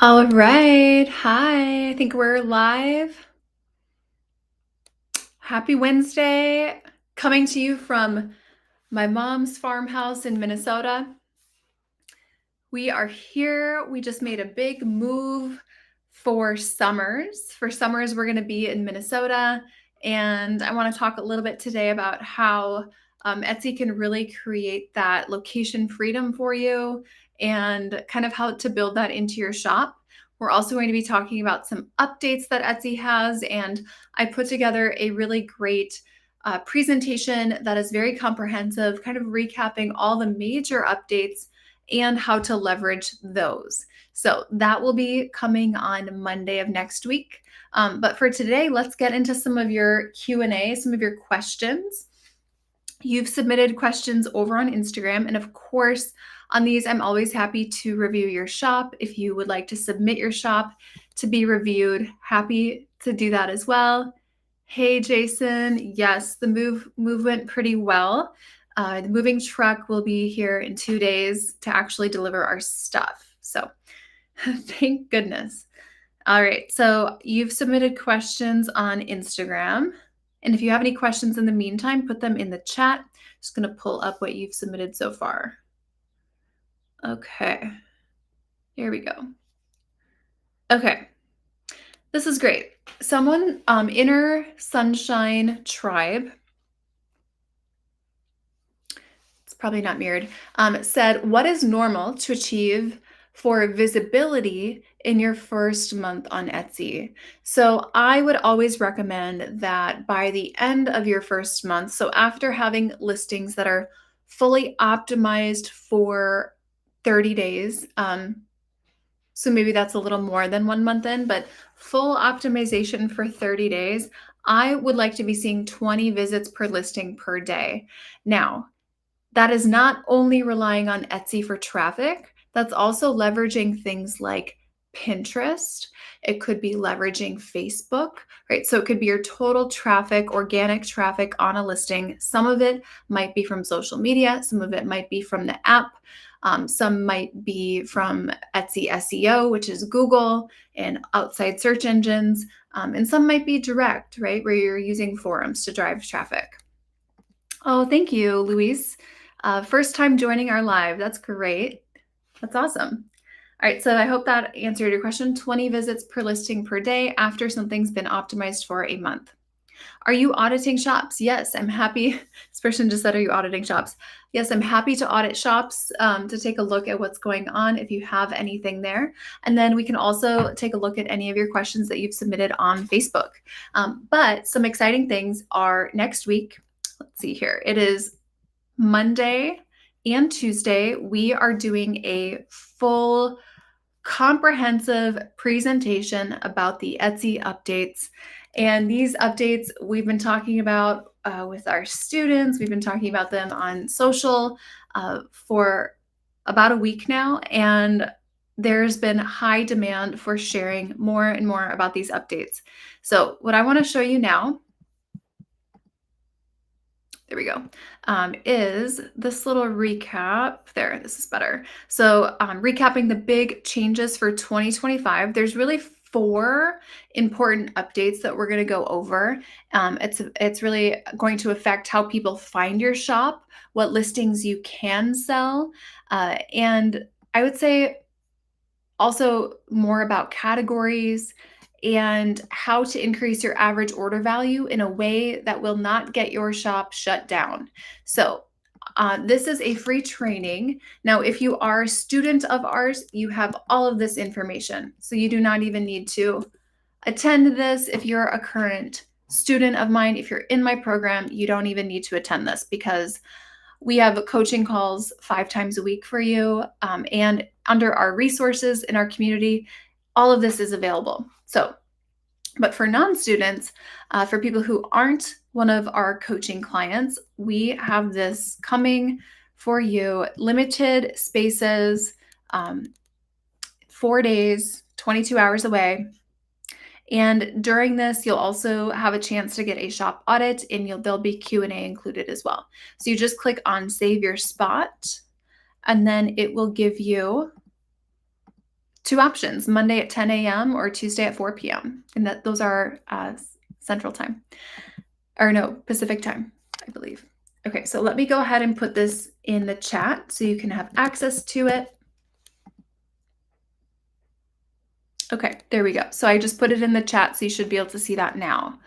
All right. Hi. I think we're live. Happy Wednesday. Coming to you from my mom's farmhouse in Minnesota. We are here. We just made a big move for summers. For summers, we're going to be in Minnesota. And I want to talk a little bit today about how Etsy can really create that location freedom for you and kind of how to build that into your shop. We're also going to be talking about some updates that Etsy has. And I put together a really great presentation that is very comprehensive, kind of recapping all the major updates and how to leverage those. So that will be coming on Monday of next week. But for today, let's get into some of your Q&A, some of your questions. You've submitted questions over on Instagram. And of course, on these, I'm always happy to review your shop. If you would like to submit your shop to be reviewed, happy to do that as well. Hey, Jason. Yes, the move went pretty well. The moving truck will be here in 2 days to actually deliver our stuff. So thank goodness. All right. So you've submitted questions on Instagram. And if you have any questions in the meantime, put them in the chat. Just going to pull up what you've submitted so far. Okay. Here we go. Okay. This is great. Someone, Inner Sunshine Tribe, it's probably not mirrored, said, what is normal to achieve for visibility in your first month on Etsy? So I would always recommend that by the end of your first month, so after having listings that are fully optimized for 30 days, so maybe that's a little more than 1 month in, but full optimization for 30 days, I would like to be seeing 20 visits per listing per day. Now, that is not only relying on Etsy for traffic, that's also leveraging things like Pinterest. It could be leveraging Facebook, right? So it could be your total traffic, organic traffic on a listing. Some of it might be from social media, some of it might be from the app. Some might be from Etsy SEO, which is Google and outside search engines. And some might be direct, right? Where you're using forums to drive traffic. Oh, thank you, Luis. First time joining our live. That's great. That's awesome. All right, so I hope that answered your question. 20 visits per listing per day after something's been optimized for a month. Are you auditing shops? Yes, I'm happy. This person just said, are you auditing shops? Yes, I'm happy to audit shops to take a look at what's going on if you have anything there. And then we can also take a look at any of your questions that you've submitted on Facebook. But some exciting things are next week. Let's see here. It is Monday and Tuesday. We are doing a full comprehensive presentation about the Etsy updates. And these updates we've been talking about with our students. We've been talking about them on social for about a week now. And there's been high demand for sharing more and more about these updates. So what I want to show you now, there we go, is this little recap. There, this is better. So recapping the big changes for 2025, there's really 4 important updates that we're going to go over. It's really going to affect how people find your shop, what listings you can sell, and I would say also more about categories and how to increase your average order value in a way that will not get your shop shut down. So this is a free training. Now, if you are a student of ours, you have all of this information. So you do not even need to attend this. If you're a current student of mine, if you're in my program, you don't even need to attend this because we have coaching calls 5 times a week for you. And under our resources in our community, all of this is available. So, but for non-students, for people who aren't one of our coaching clients, we have this coming for you, limited spaces, 4 days, 22 hours away. And during this, you'll also have a chance to get a shop audit, and there'll be Q&A included as well. So you just click on Save Your Spot, and then it will give you 2 options, Monday at 10 a.m. or Tuesday at 4 p.m. And those are Central Time. Or no, Pacific Time, I believe. Okay, so let me go ahead and put this in the chat so you can have access to it. Okay, there we go. So I just put it in the chat, so you should be able to see that now.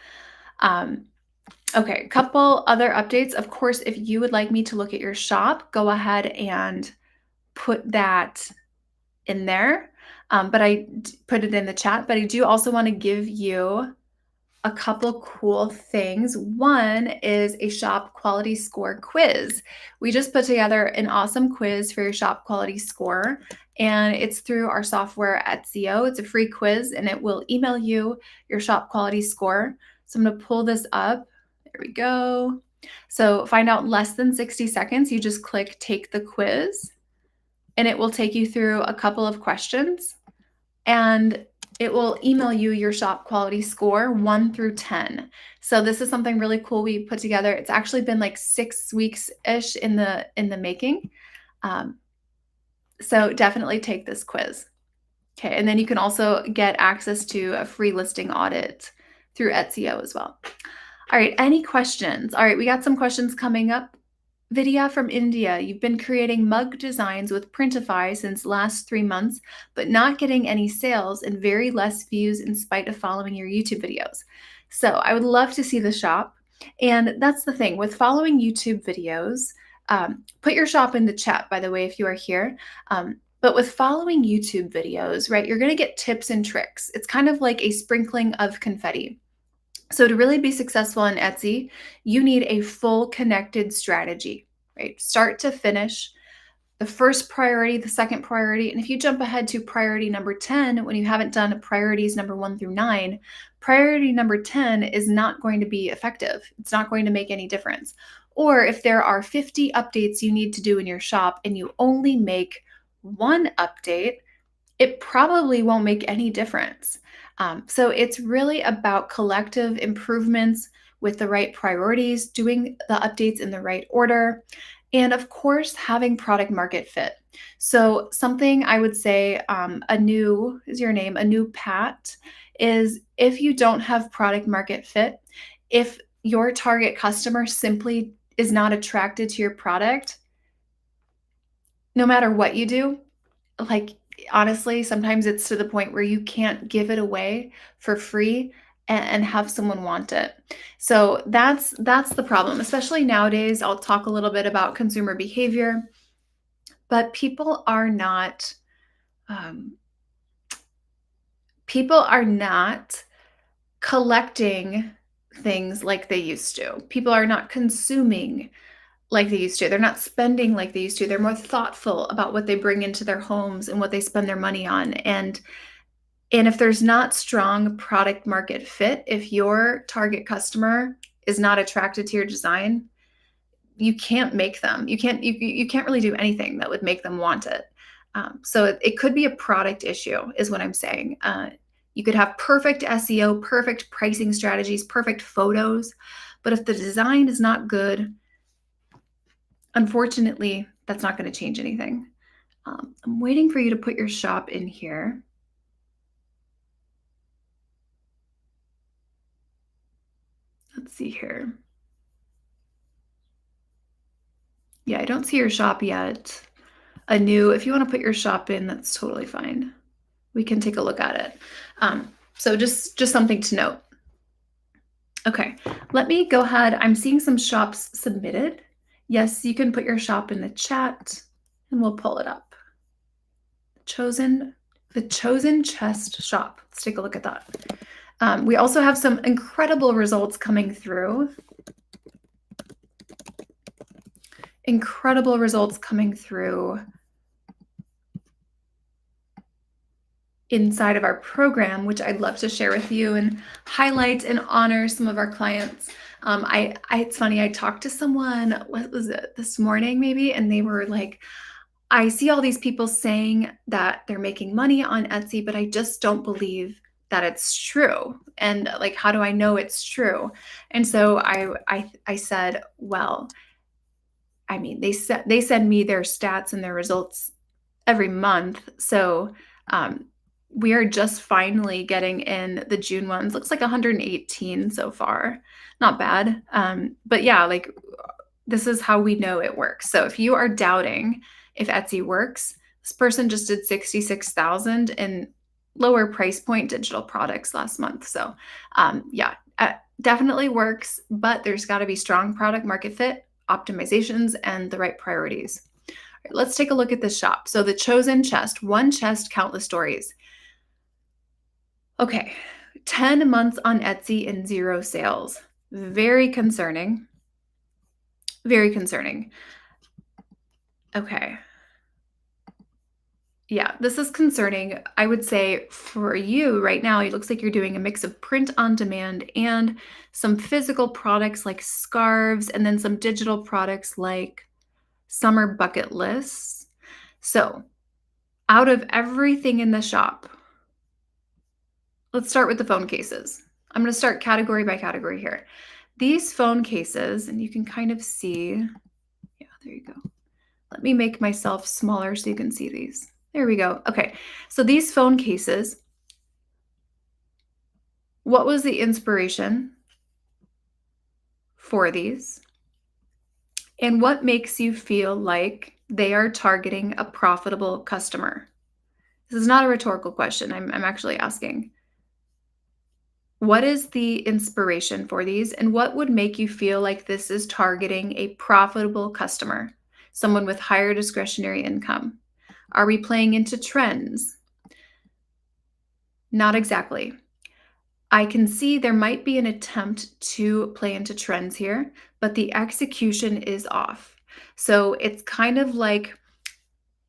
Okay, a couple other updates. Of course, if you would like me to look at your shop, go ahead and put that in there. But I put it in the chat, but I do also want to give you a couple cool things. One is a shop quality score quiz. We just put together an awesome quiz for your shop quality score, and it's through our software Etsio. It's a free quiz, and it will email you your shop quality score. So I'm going to pull this up. There we go. So find out in less than 60 seconds. You just click take the quiz, and it will take you through a couple of questions, and it will email you your shop quality score 1 through 10. So this is something really cool we put together. It's actually been like 6 weeks-ish in the making. So definitely take this quiz. Okay, and then you can also get access to a free listing audit through Etsio as well. All right, any questions? All right, we got some questions coming up. Vidya from India, you've been creating mug designs with Printify since last 3 months, but not getting any sales and very less views in spite of following your YouTube videos. So I would love to see the shop. And that's the thing with following YouTube videos. Put your shop in the chat, by the way, if you are here. But with following YouTube videos, right, you're going to get tips and tricks. It's kind of like a sprinkling of confetti. So to really be successful on Etsy, you need a full connected strategy, right? Start to finish, the first priority, the second priority. And if you jump ahead to priority number 10, when you haven't done priorities number 1 through 9, priority number 10 is not going to be effective. It's not going to make any difference. Or if there are 50 updates you need to do in your shop and you only make 1 update, it probably won't make any difference. So it's really about collective improvements with the right priorities, doing the updates in the right order, and of course, having product market fit. So something I would say, a new Pat, is if you don't have product market fit, if your target customer simply is not attracted to your product, no matter what you do, like, honestly, sometimes it's to the point where you can't give it away for free and have someone want it. So that's the problem, especially nowadays. I'll talk a little bit about consumer behavior, but um, people are not collecting things like they used to. People are not consuming like they used to. They're not spending like they used to. They're more thoughtful about what they bring into their homes and what they spend their money on. And if there's not strong product market fit, if your target customer is not attracted to your design, you can't make them. You can't really do anything that would make them want it. So it could be a product issue, is what I'm saying. You could have perfect SEO, perfect pricing strategies, perfect photos, but if the design is not good, unfortunately, that's not going to change anything. I'm waiting for you to put your shop in here. Let's see here. Yeah, I don't see your shop yet. If you want to put your shop in, that's totally fine. We can take a look at it. So just something to note. Okay, let me go ahead. I'm seeing some shops submitted. Yes, you can put your shop in the chat and we'll pull it up. The Chosen Chest shop. Let's take a look at that. We also have some incredible results coming through. Incredible results coming through inside of our program, which I'd love to share with you and highlight and honor some of our clients. It's funny, I talked to someone, what was it, this morning maybe, and they were like, I see all these people saying that they're making money on Etsy, but I just don't believe that it's true. And like, how do I know it's true? And so I said, well, I mean, they send me their stats and their results every month. So We are just finally getting in the June ones. Looks like 118 so far. Not bad. But yeah, like this is how we know it works. So if you are doubting if Etsy works, this person just did 66,000 in lower price point digital products last month. So yeah, definitely works, but there's got to be strong product market fit, optimizations, and the right priorities. All right, let's take a look at this shop. So the chosen chest, one chest, countless stories. Okay, 10 months on Etsy and 0 sales. Very concerning. Very concerning. Okay. Yeah, this is concerning. I would say for you right now, it looks like you're doing a mix of print on demand and some physical products like scarves, and then some digital products like summer bucket lists. So, out of everything in the shop, let's start with the phone cases. I'm going to start category by category here. These phone cases, and you can kind of see, yeah, there you go. Let me make myself smaller so you can see these. There we go. Okay, so these phone cases, what was the inspiration for these? And what makes you feel like they are targeting a profitable customer? This is not a rhetorical question. I'm actually asking. What is the inspiration for these? And what would make you feel like this is targeting a profitable customer, someone with higher discretionary income? Are we playing into trends? Not exactly. I can see there might be an attempt to play into trends here, but the execution is off. So it's kind of like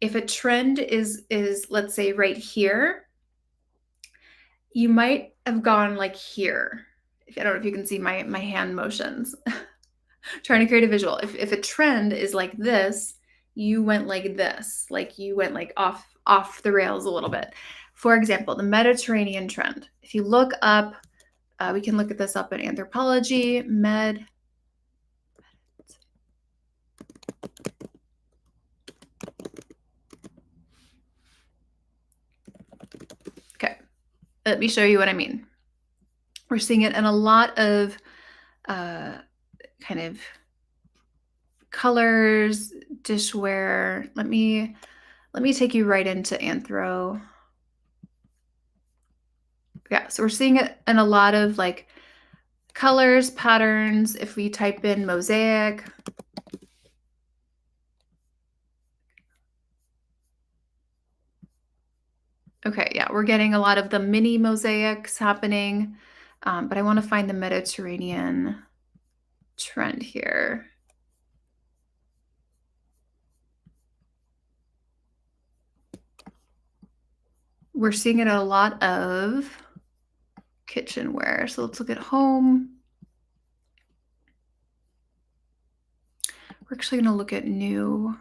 if a trend is let's say right here, you might have gone like here. I don't know if you can see my hand motions. Trying to create a visual. If a trend is like this, you went like this, like you went like off the rails a little bit. For example, the Mediterranean trend. If you look up, we can look at this up in anthropology, med. Okay, let me show you what I mean. We're seeing it in a lot of kind of colors, dishware. Let me take you right into anthro. Yeah, so we're seeing it in a lot of like colors, patterns. If we type in mosaic, okay, yeah, we're getting a lot of the mini mosaics happening, but I want to find the Mediterranean trend here. We're seeing it in a lot of kitchenware. So let's look at home. We're actually going to look at new.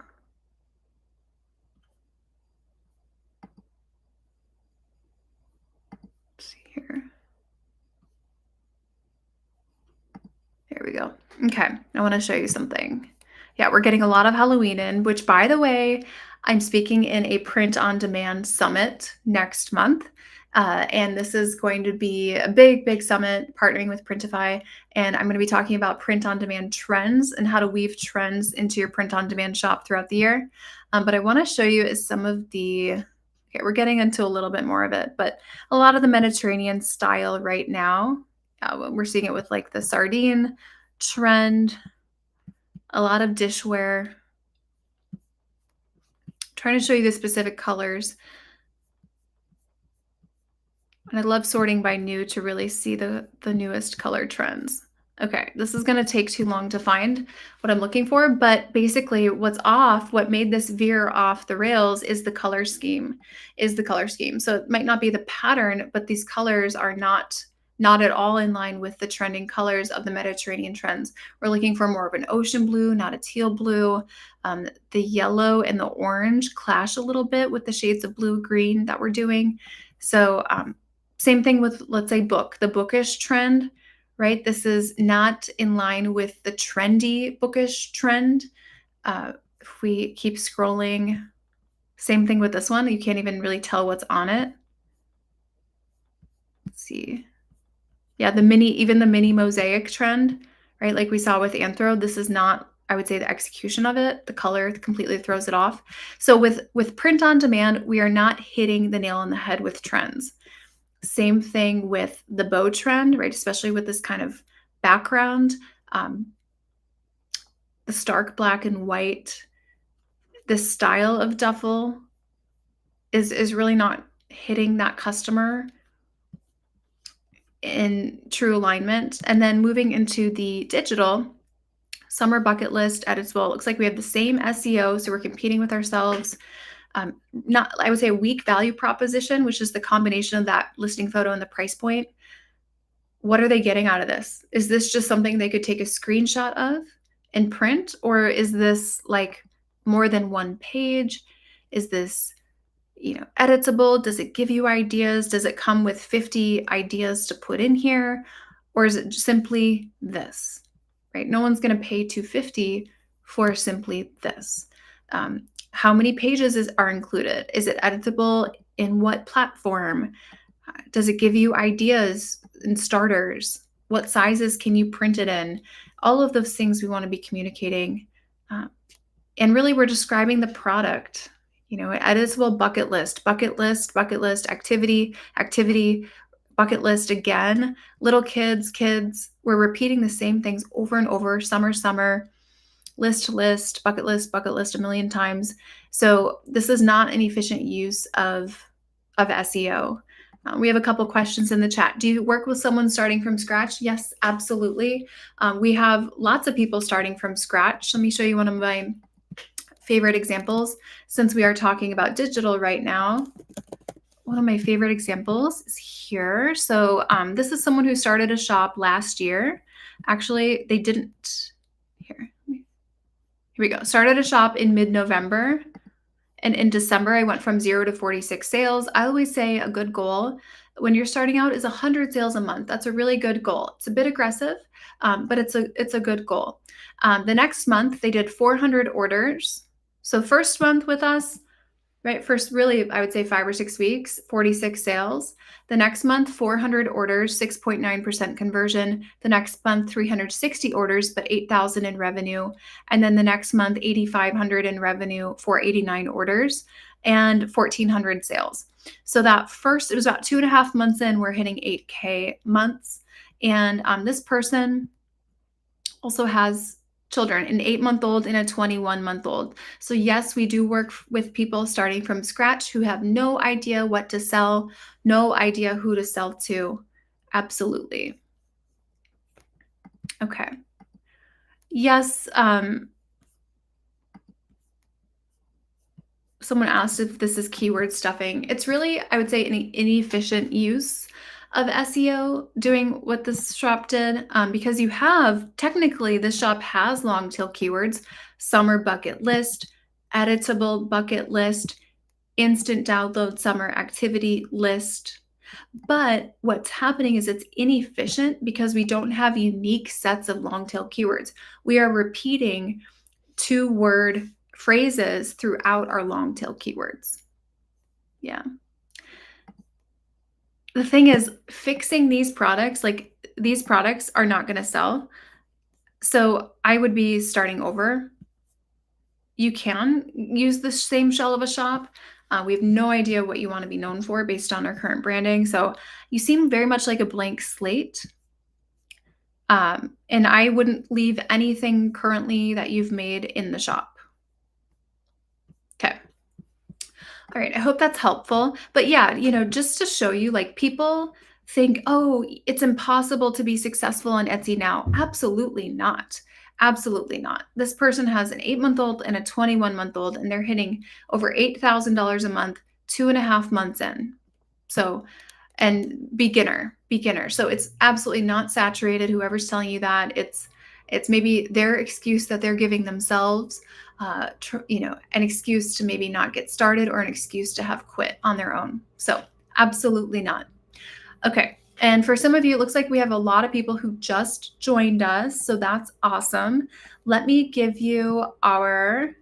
Let's see here. There we go. Okay, I want to show you something. Yeah, we're getting a lot of Halloween in, which by the way, I'm speaking in a print on demand summit next month. And this is going to be a big, big summit partnering with Printify. And I'm going to be talking about print on demand trends and how to weave trends into your print on demand shop throughout the year. But I want to show you is some of the, okay, we're getting into a little bit more of it, but a lot of the Mediterranean style right now, we're seeing it with like the sardine trend, a lot of dishware. Trying to show you the specific colors. And I love sorting by new to really see the newest color trends. Okay, this is going to take too long to find what I'm looking for, but basically what's off, what made this veer off the rails is the color scheme, So it might not be the pattern, but these colors are not at all in line with the trending colors of the Mediterranean trends. We're looking for more of an ocean blue, not a teal blue. The yellow and the orange clash a little bit with the shades of blue, green that we're doing. So same thing with, let's say, the bookish trend, right? This is not in line with the trendy bookish trend. If we keep scrolling, same thing with this one. You can't even really tell what's on it. see. Yeah, even the mini mosaic trend, right? Like we saw with Anthro, this is not, I would say, the execution of it. The color completely throws it off. So with print on demand, we are not hitting the nail on the head with trends. Same thing with the bow trend, right? Especially with this kind of background, the stark black and white, this style of duffel is really not hitting that customer in true alignment. And then moving into the digital summer bucket list editable, it looks like we have the same SEO, so we're competing with ourselves. Not, I would say, a weak value proposition, which is the combination of that listing photo and the price point. What are they getting out of this? Is this just something they could take a screenshot of and print, or is this like more than one page? Is this, editable? Does it give you ideas? Does it come with 50 ideas to put in here? Or is it simply this, right? No one's going to pay $250 for simply this. How many pages are included? Is it editable in what platform? Does it give you ideas and starters? What sizes can you print it in? All of those things we want to be communicating. And really, we're describing the product. Editable bucket list, activity, bucket list again. Little kids, we're repeating the same things over and over, summer, list, bucket list a million times. So this is not an efficient use of SEO. We have a couple questions in the chat. Do you work with someone starting from scratch? Yes, absolutely. We have lots of people starting from scratch. Let me show you one of my favorite examples, since we are talking about digital right now. One of my favorite examples is here. So this is someone who started a shop last year. Actually, they didn't. Here we go. Started a shop in mid-November. And in December, I went from 0 to 46 sales. I always say a good goal when you're starting out is 100 sales a month. That's a really good goal. It's a bit aggressive, but it's a good goal. The next month, they did 400 orders. So first month with us, right? First, really, I would say 5 or 6 weeks, 46 sales. The next month, 400 orders, 6.9% conversion. The next month, 360 orders, but 8,000 in revenue. And then the next month, 8,500 in revenue for 89 orders and 1,400 sales. So that first, it was about 2.5 months in, we're hitting 8K months. And this person also has children, an 8-month-old and a 21-month-old. So yes, we do work with people starting from scratch who have no idea what to sell, no idea who to sell to. Absolutely. Okay. Yes. Someone asked if this is keyword stuffing. It's really, I would say, an inefficient use of SEO doing what this shop did, because you have, technically, this shop has long tail keywords: summer bucket list, editable bucket list, instant download summer activity list. But what's happening is it's inefficient because we don't have unique sets of long tail keywords. We are repeating 2-word phrases throughout our long tail keywords. Yeah. The thing is, fixing these products, like these products are not going to sell. So I would be starting over. You can use the same shell of a shop. We have no idea what you want to be known for based on our current branding. So you seem very much like a blank slate. And I wouldn't leave anything currently that you've made in the shop. Okay. All right, I hope that's helpful. But yeah, just to show you, like, people think, oh, it's impossible to be successful on Etsy now. Absolutely not. Absolutely not. This person has an 8-month-old and a 21-month-old, and they're hitting over $8,000 a month, 2.5 months in. So, and beginner. So it's absolutely not saturated. Whoever's telling you that, it's maybe their excuse that they're giving themselves. An excuse to maybe not get started, or an excuse to have quit on their own. So absolutely not. Okay. And for some of you, it looks like we have a lot of people who just joined us. So that's awesome. Let me give you our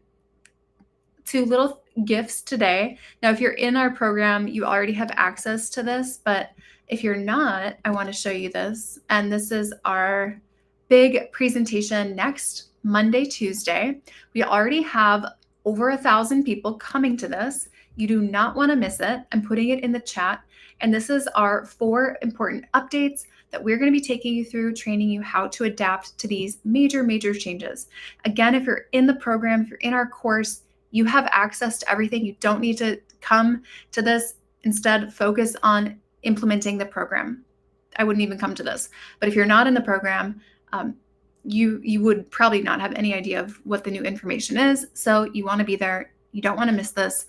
2 little gifts today. Now, if you're in our program, you already have access to this, but if you're not, I want to show you this. And this is our big presentation next Monday, Tuesday. We already have over 1,000 people coming to this. You do not want to miss it. I'm putting it in the chat. And this is our 4 important updates that we're going to be taking you through, training you how to adapt to these major, major changes. Again, if you're in the program, if you're in our course, you have access to everything. You don't need to come to this. Instead, focus on implementing the program. I wouldn't even come to this. But if you're not in the program, you would probably not have any idea of what the new information is. So you want to be there. You don't want to miss this.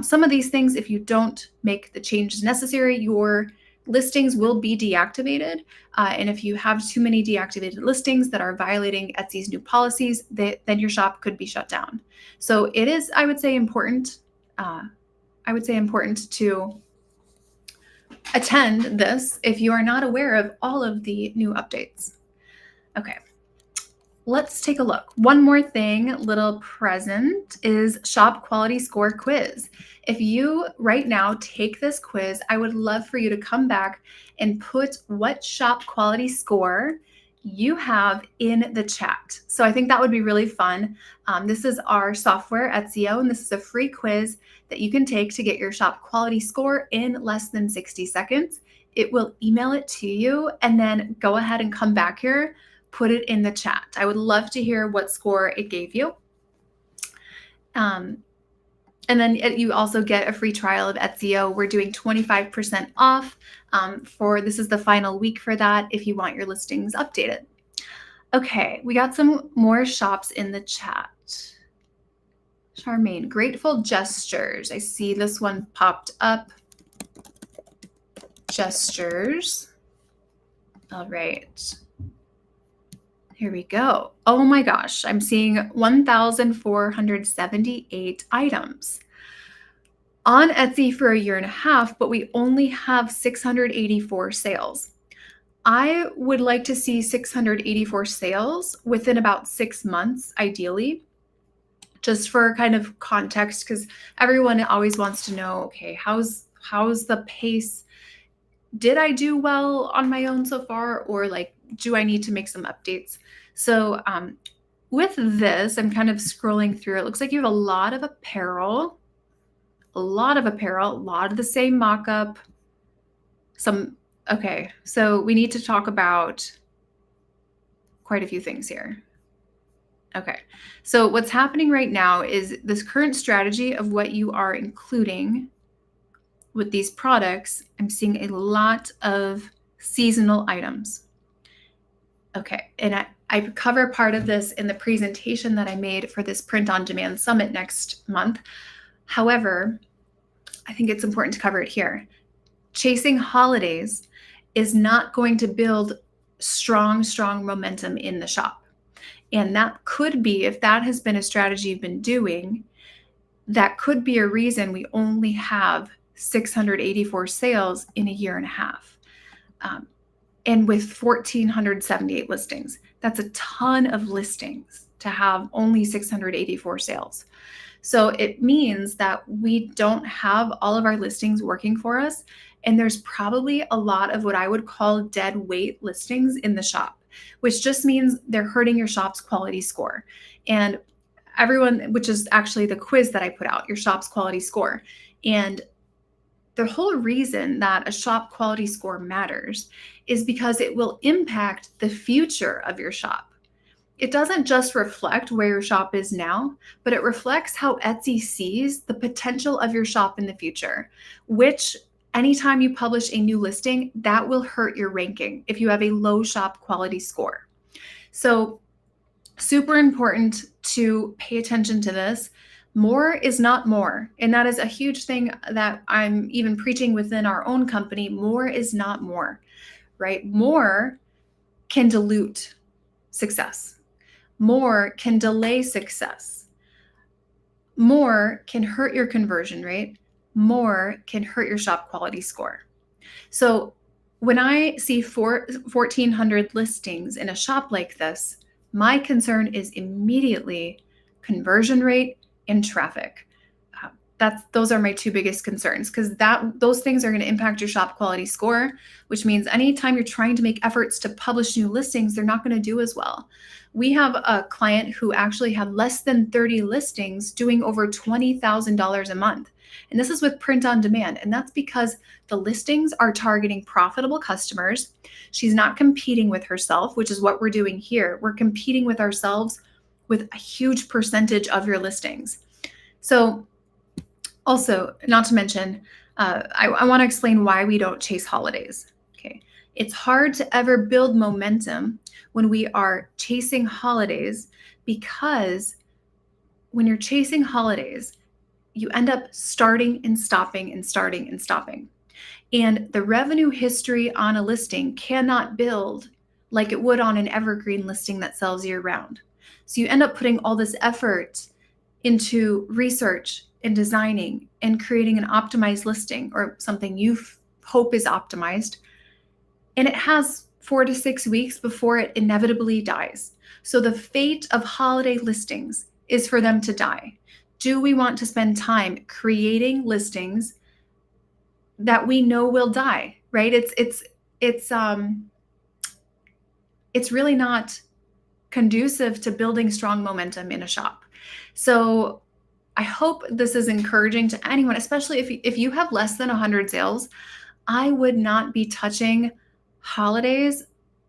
Some of these things, if you don't make the changes necessary, your listings will be deactivated. And if you have too many deactivated listings that are violating Etsy's new policies, then your shop could be shut down. So it is, I would say, important to attend this if you are not aware of all of the new updates. Okay. Let's take a look. One more thing, little present, is Shop Quality Score quiz. If you right now take this quiz, I would love for you to come back and put what shop quality score you have in the chat. So I think that would be really fun. This is our software, Etsyo, and this is a free quiz that you can take to get your shop quality score in less than 60 seconds. It will email it to you, and then go ahead and come back here, put it in the chat. I would love to hear what score it gave you. And then you also get a free trial of Etsyo. We're doing 25% off this is the final week for that if you want your listings updated. Okay, we got some more shops in the chat. Charmaine, Grateful Gestures. I see this one popped up. Gestures. All right. Here we go. Oh my gosh, I'm seeing 1,478 items on Etsy for a year and a half, but we only have 684 sales. I would like to see 684 sales within about 6 months, ideally, just for kind of context, because everyone always wants to know, okay, how's the pace? Did I do well on my own so far, or like, do I need to make some updates? So with this, I'm kind of scrolling through. It looks like you have a lot of apparel, a lot of the same mock-up. Okay, so we need to talk about quite a few things here. Okay, so what's happening right now is this current strategy of what you are including with these products. I'm seeing a lot of seasonal items. Okay, and I cover part of this in the presentation that I made for this Print on Demand Summit next month. However, I think it's important to cover it here. Chasing holidays is not going to build strong momentum in the shop. And that could be, if that has been a strategy you've been doing, that could be a reason we only have 684 sales in a year and a half. And with 1,478 listings, that's a ton of listings to have only 684 sales. So it means that we don't have all of our listings working for us. And there's probably a lot of what I would call dead weight listings in the shop, which just means they're hurting your shop's quality score. And which is actually the quiz that I put out, your shop's quality score. And the whole reason that a shop quality score matters is because it will impact the future of your shop. It doesn't just reflect where your shop is now, but it reflects how Etsy sees the potential of your shop in the future, which anytime you publish a new listing, that will hurt your ranking if you have a low shop quality score. So super important to pay attention to this. More is not more. And that is a huge thing that I'm even preaching within our own company. More is not more, right? More can dilute success. More can delay success. More can hurt your conversion rate. More can hurt your shop quality score. So when I see 1,400 listings in a shop like this, my concern is immediately conversion rate and traffic. those are my two biggest concerns, because those things are going to impact your shop quality score, which means anytime you're trying to make efforts to publish new listings, they're not going to do as well. We have a client who actually had less than 30 listings doing over $20,000 a month. And this is with print on demand. And that's because the listings are targeting profitable customers. She's not competing with herself, which is what we're doing here. We're competing with ourselves with a huge percentage of your listings. So also, not to mention, I want to explain why we don't chase holidays. Okay. It's hard to ever build momentum when we are chasing holidays, because when you're chasing holidays, you end up starting and stopping and starting and stopping. And the revenue history on a listing cannot build like it would on an evergreen listing that sells year round. So you end up putting all this effort into research and designing and creating an optimized listing, or something you hope is optimized. And it has 4 to 6 weeks before it inevitably dies. So the fate of holiday listings is for them to die. Do we want to spend time creating listings that we know will die, right? It's really not conducive to building strong momentum in a shop. So I hope this is encouraging to anyone, especially if you have less than 100 sales. I would not be touching holidays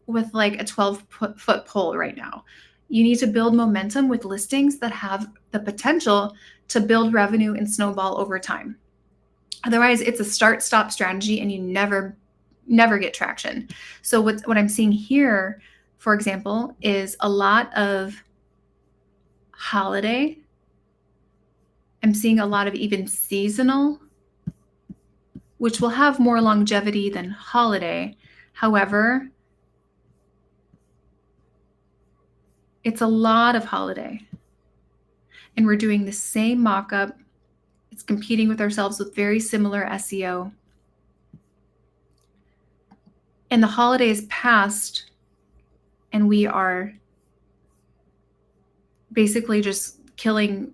with like a 12-foot pole right now. You need to build momentum with listings that have the potential to build revenue and snowball over time. Otherwise, it's a start-stop strategy and you never get traction. So what I'm seeing here, for example, is a lot of holiday. I'm seeing a lot of even seasonal, which will have more longevity than holiday. However, it's a lot of holiday. And we're doing the same mock-up. It's competing with ourselves with very similar SEO. And the holidays passed, and we are basically just killing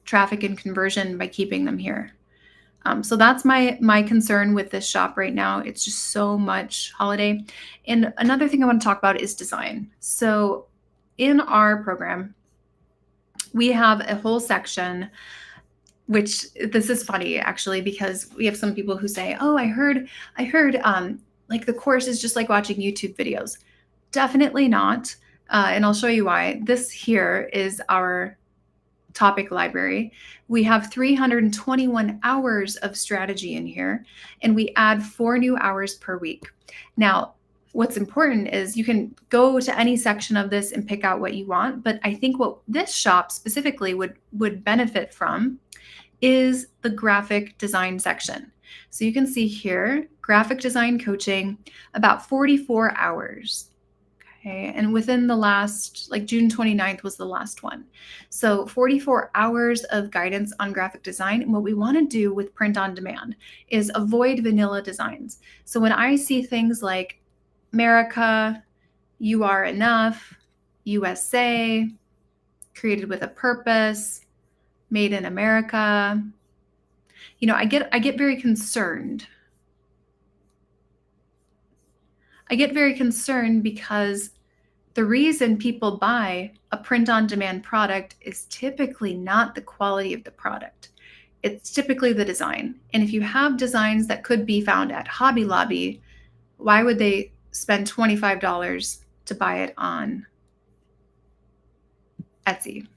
traffic and conversion by keeping them here. So that's my concern with this shop right now. It's just so much holiday. And another thing I want to talk about is design. So in our program, we have a whole section, which this is funny actually, because we have some people who say, "Oh, I heard, like the course is just like watching YouTube videos." Definitely not. And I'll show you why. This here is our topic library. We have 321 hours of strategy in here, and we add 4 new hours per week. Now, what's important is you can go to any section of this and pick out what you want, but I think what this shop specifically would benefit from is the graphic design section. So you can see here, graphic design coaching, about 44 hours. Okay, and within the last, like June 29th was the last one. So 44 hours of guidance on graphic design. And what we want to do with print on demand is avoid vanilla designs. So when I see things like America, You Are Enough, USA, Created with a Purpose, Made in America, I get very concerned. I get very concerned because the reason people buy a print-on-demand product is typically not the quality of the product. It's typically the design. And if you have designs that could be found at Hobby Lobby, why would they spend $25 to buy it on Etsy?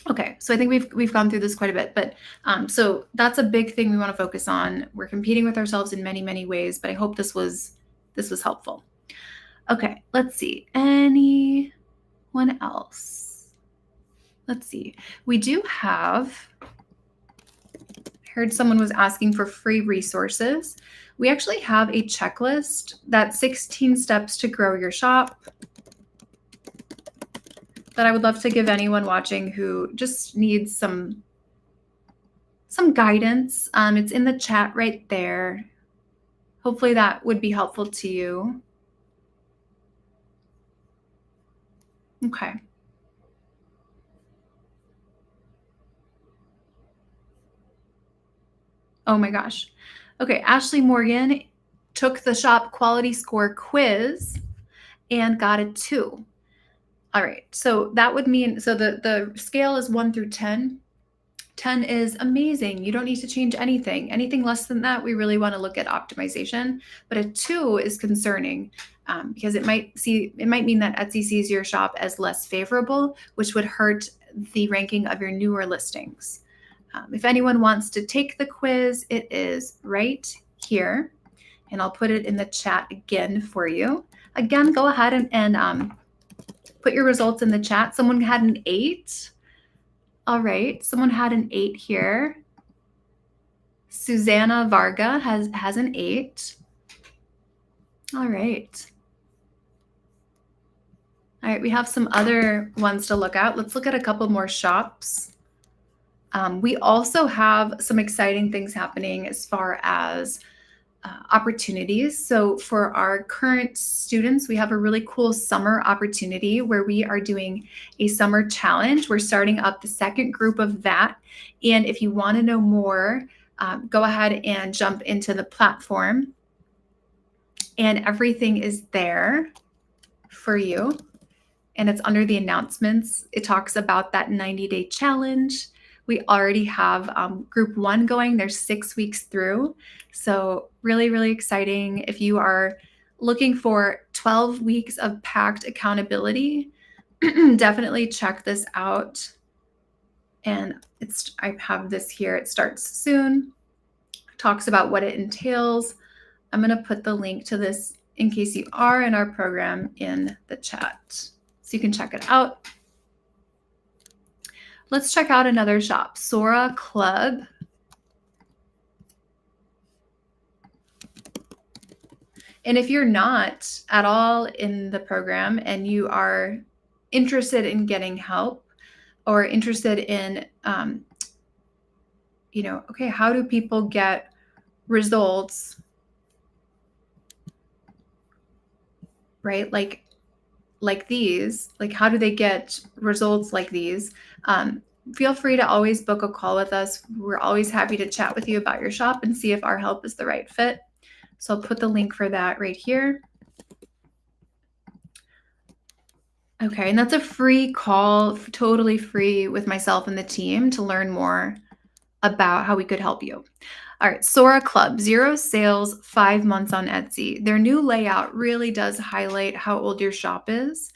Okay, so I think we've gone through this quite a bit, but so that's a big thing we want to focus on. We're competing with ourselves in many, many ways, but I hope this was helpful. Okay, let's see. Anyone else? Let's see. We do have, I heard someone was asking for free resources. We actually have a checklist that's 16 steps to grow your shop that I would love to give anyone watching who just needs some guidance. It's in the chat right there. Hopefully that would be helpful to you. Okay. Oh my gosh. Okay, Ashley Morgan took the shop quality score quiz and got a 2. All right. So that would mean the scale is 1 through 10. 10 is amazing. You don't need to change anything. Anything less than that, we really want to look at optimization. But a 2 is concerning because it might mean that Etsy sees your shop as less favorable, which would hurt the ranking of your newer listings. If anyone wants to take the quiz, it is right here, and I'll put it in the chat again for you. Again, go ahead and put your results in the chat. Someone had an 8. All right, someone had an 8 here. Susanna Varga has an 8. All right. All right, we have some other ones to look at. Let's look at a couple more shops. We also have some exciting things happening as far as opportunities. So for our current students, we have a really cool summer opportunity where we are doing a summer challenge. We're starting up the second group of that. And if you want to know more, go ahead and jump into the platform. And everything is there for you. And it's under the announcements. It talks about that 90-day challenge. We already have group 1 going. There's 6 weeks through. So really, really exciting. If you are looking for 12 weeks of packed accountability, definitely check this out. And I have this here. It starts soon. Talks about what it entails. I'm going to put the link to this in case you are in our program in the chat, so you can check it out. Let's check out another shop, Sora Club. And if you're not at all in the program and you are interested in getting help or interested in, okay, how do people get results, right? Like these, like how do they get results like these? Feel free to always book a call with us. We're always happy to chat with you about your shop and see if our help is the right fit. So I'll put the link for that right here. Okay, and that's a free call, totally free, with myself and the team to learn more about how we could help you. All right, Sora Club, 0 sales, 5 months on Etsy. Their new layout really does highlight how old your shop is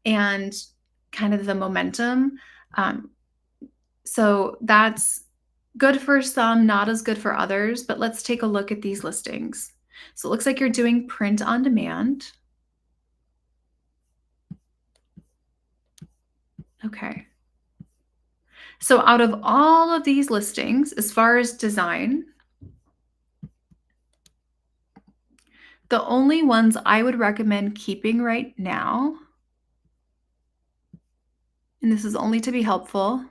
and kind of the momentum. So that's good for some, not as good for others, but let's take a look at these listings. So it looks like you're doing print on demand. Okay. So out of all of these listings, as far as design, the only ones I would recommend keeping right now, and this is only to be helpful,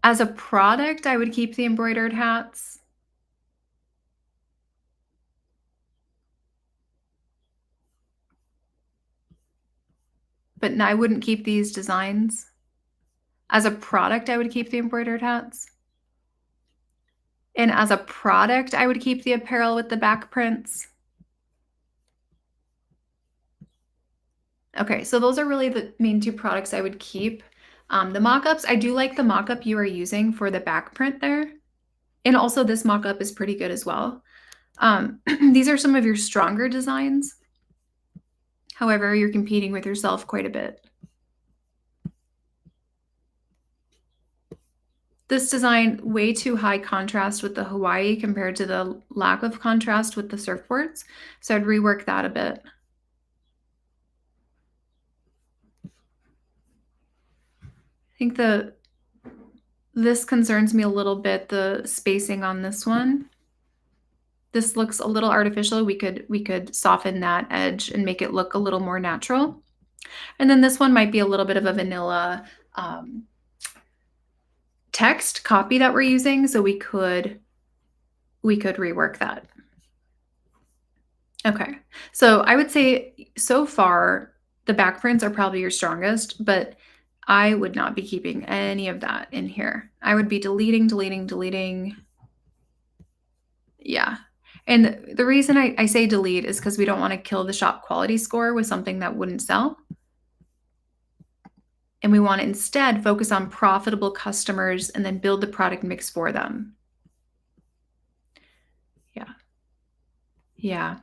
as a product, I would keep the embroidered hats. But I wouldn't keep these designs. As a product, I would keep the embroidered hats. And as a product, I would keep the apparel with the back prints. Okay, so those are really the main 2 products I would keep. The mock-ups, I do like the mock-up you are using for the back print there. And also this mock-up is pretty good as well. These are some of your stronger designs. However, you're competing with yourself quite a bit. This design, way too high contrast with the Hawaii compared to the lack of contrast with the surfboards. So I'd rework that a bit. I think this concerns me a little bit, the spacing on this one. This looks a little artificial. We could soften that edge and make it look a little more natural. And then this one might be a little bit of a vanilla text copy that we're using, so we could rework that. Okay, so I would say so far the back prints are probably your strongest, but I would not be keeping any of that in here. I would be deleting, deleting, deleting. Yeah. And the reason I say delete is because we don't want to kill the shop quality score with something that wouldn't sell. And we want to instead focus on profitable customers and then build the product mix for them. Yeah. Yeah.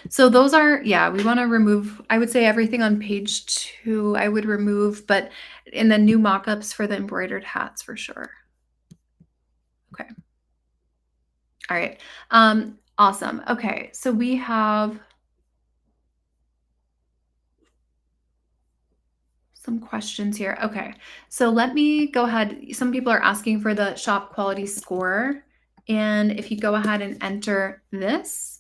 So those are, yeah, we want to remove, I would say everything on page 2, I would remove, but in the new mock-ups for the embroidered hats for sure. Okay. All right. Awesome. Okay. So we have some questions here. Okay. So let me go ahead. Some people are asking for the shop quality score. And if you go ahead and enter this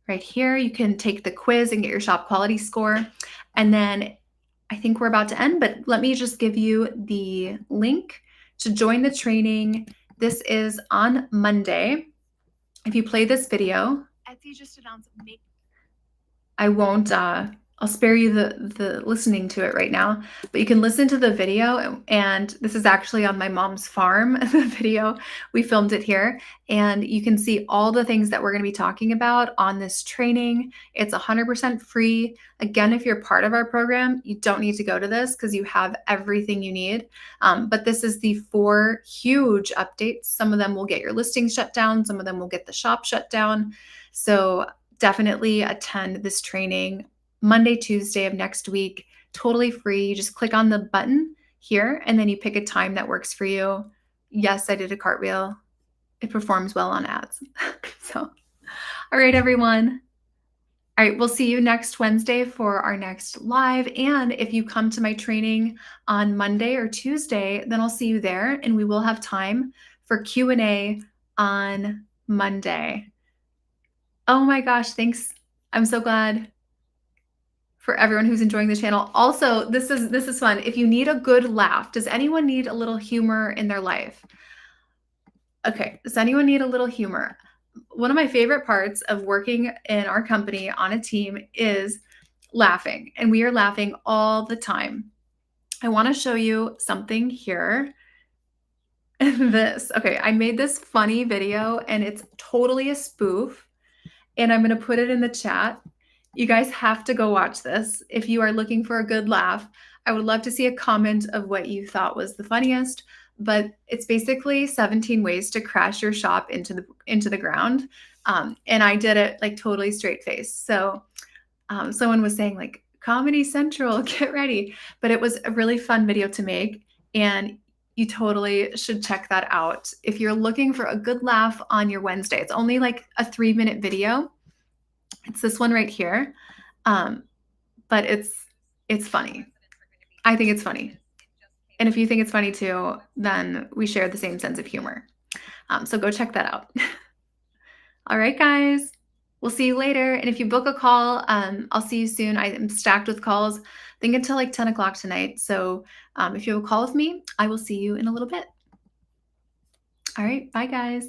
right here, you can take the quiz and get your shop quality score. And then I think we're about to end, but let me just give you the link to join the training. This is on Monday. If you play this video, Etsy just announced I won't I'll spare you the listening to it right now, but you can listen to the video, and this is actually on my mom's farm, the video. We filmed it here, and you can see all the things that we're going to be talking about on this training. It's 100% free. Again, if you're part of our program, you don't need to go to this because you have everything you need. But this is the 4 huge updates. Some of them will get your listing shut down. Some of them will get the shop shut down. So definitely attend this training Monday, Tuesday of next week, totally free. You just click on the button here and then you pick a time that works for you. Yes, I did a cartwheel. It performs well on ads. So, all right, everyone. All right, we'll see you next Wednesday for our next live. And if you come to my training on Monday or Tuesday, then I'll see you there and we will have time for Q&A on Monday. Oh my gosh, thanks. I'm so glad for everyone who's enjoying the channel. Also, this is fun. If you need a good laugh, does anyone need a little humor in their life? Okay, does anyone need a little humor? One of my favorite parts of working in our company on a team is laughing, and we are laughing all the time. I want to show you something here. Okay, I made this funny video and it's totally a spoof, and I'm going to put it in the chat. You guys have to go watch this. If you are looking for a good laugh, I would love to see a comment of what you thought was the funniest, but it's basically 17 ways to crash your shop into the ground. And I did it like totally straight face. So someone was saying like Comedy Central, get ready, but it was a really fun video to make. And you totally should check that out. If you're looking for a good laugh on your Wednesday, it's only like a 3-minute video. It's this one right here. But it's funny. I think it's funny. And if you think it's funny too, then we share the same sense of humor. So go check that out. All right, guys. We'll see you later. And if you book a call, I'll see you soon. I am stacked with calls, I think until like 10 o'clock tonight. So if you have a call with me, I will see you in a little bit. All right. Bye, guys.